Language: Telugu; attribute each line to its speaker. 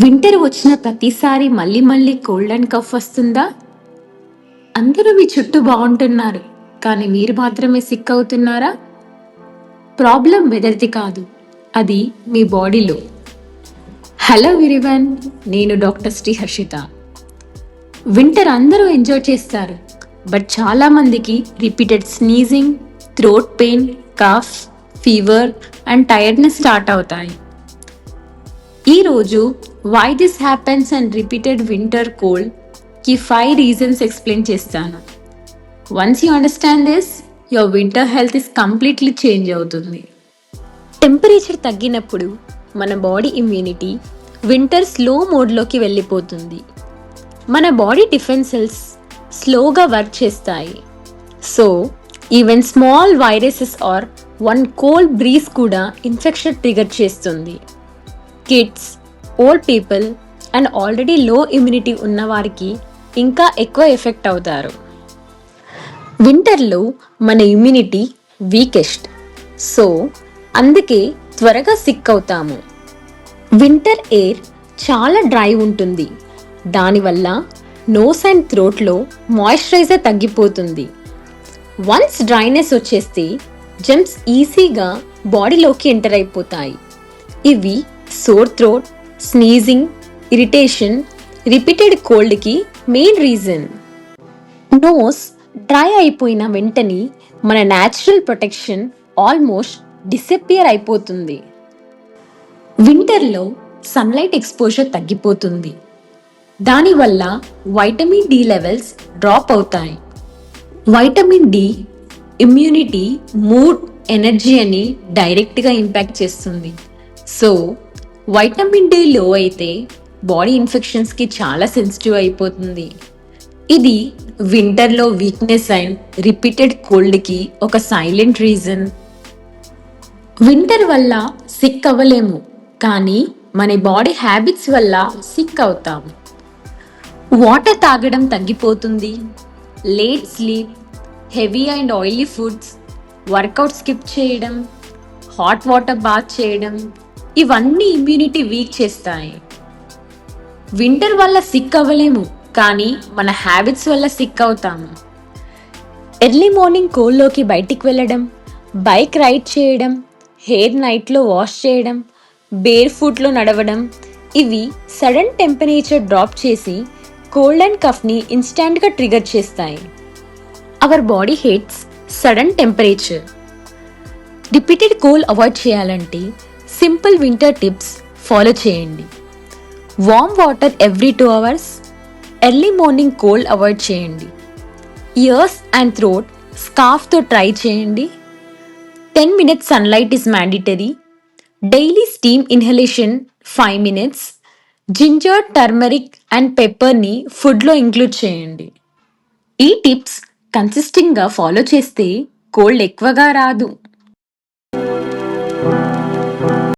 Speaker 1: వింటర్ వచ్చిన ప్రతిసారి మళ్ళీ మళ్ళీ కోల్డ్ అండ్ కఫ్ వస్తుందా? అందరూ మీ చుట్టూ బాగుంటున్నారు, కానీ మీరు మాత్రమే సిక్ అవుతున్నారా? ప్రాబ్లం వెదర్ది కాదు, అది మీ బాడీలో. హలో ఎవ్రీవన్, నేను డాక్టర్ శ్రీ హర్షిత. వింటర్ అందరూ ఎంజాయ్ చేస్తారు, బట్ చాలా మందికి repeated sneezing, throat pain, cough, fever and tiredness start అవుతాయి. ఈరోజు why this happens and repeated winter cold కి 5 రీజన్స్ ఎక్స్ప్లెయిన్ చేస్తాను. Once you understand this, your winter health is completely change అవుతుంది. టెంపరేచర్ తగ్గినప్పుడు మన బాడీ ఇమ్యూనిటీ వింటర్ స్లో మోడ్లోకి వెళ్ళిపోతుంది. మన బాడీ డిఫెన్స్ సెల్స్ స్లోగా వర్క్ చేస్తాయి. So even small viruses or one cold breeze కూడా ఇన్ఫెక్షన్ ట్రిగర్ చేస్తుంది. Kids, old people and already low immunity ఉన్న వారికి ఇంకా ఎక్కువ ఎఫెక్ట్ అవుతారు. వింటర్లో మన ఇమ్యూనిటీ వీకెస్ట్, సో అందుకే త్వరగా సిక్ అవుతాము. వింటర్ ఎయిర్ చాలా డ్రై ఉంటుంది, దానివల్ల నోస్ అండ్ థ్రోట్లో మాయిశ్చరైజర్ తగ్గిపోతుంది. వన్స్ డ్రైనెస్ వచ్చేస్తే జెమ్స్ ఈజీగా బాడీలోకి ఎంటర్ అయిపోతాయి. ఇవి sore throat, sneezing, irritation, repeated కోల్డ్కి మెయిన్ రీజన్. నోస్ డ్రై అయిపోయిన వెంటనే మన న్యాచురల్ ప్రొటెక్షన్ ఆల్మోస్ట్ డిసపియర్ అయిపోతుంది. వింటర్లో సన్లైట్ ఎక్స్పోజర్ తగ్గిపోతుంది, దానివల్ల వైటమిన్ డి లెవెల్స్ డ్రాప్ అవుతాయి. Vitamin D immunity, mood, energy అని డైరెక్ట్గా ఇంపాక్ట్ చేస్తుంది. సో వైటమిన్ డి లో అయితే బాడీ ఇన్ఫెక్షన్స్కి చాలా సెన్సిటివ్ అయిపోతుంది. ఇది వింటర్లో వీక్నెస్ అండ్ రిపీటెడ్ కోల్డ్కి ఒక సైలెంట్ రీజన్. వింటర్ వల్ల సిక్ అవ్వలేము, కానీ మన బాడీ హ్యాబిట్స్ వల్ల సిక్ అవుతాము. వాటర్ తాగడం తగ్గిపోతుంది, late sleep, heavy and oily foods, workout skip చేయడం, హాట్ వాటర్ బాత్ చేయడం, ఇవన్నీ ఇమ్యూనిటీ వీక్ చేస్తాయి. వింటర్ వల్ల సిక్ అవ్వలేము, కానీ మన హ్యాబిట్స్ వల్ల సిక్ అవుతాము. ఎర్లీ మార్నింగ్ కోల్డ్లోకి బయటికి వెళ్ళడం, బైక్ రైడ్ చేయడం, హెయిర్ నైట్లో వాష్ చేయడం, బేర్ ఫుట్లో నడవడం, ఇవి సడన్ టెంపరేచర్ డ్రాప్ చేసి కోల్డ్ అండ్ కఫ్ని ఇన్స్టాంట్గా ట్రిగర్ చేస్తాయి. Our body hates sudden temperature. Repeated cold avoid చేయాలంటే సింపుల్ వింటర్ టిప్స్ ఫాలో చేయండి. Warm water every 2 hours, early morning cold avoid చేయండి. ఇయర్స్ అండ్ థ్రోట్ స్కార్ఫ్తో ట్రై చేయండి. 10 minutes sunlight is mandatory. Daily steam inhalation 5 minutes. Ginger, turmeric and పెప్పర్ని ఫుడ్లో ఇంక్లూడ్ చేయండి. ఈ టిప్స్ కన్సిస్టెంట్గా ఫాలో చేస్తే కోల్డ్ ఎక్కువగా రాదు.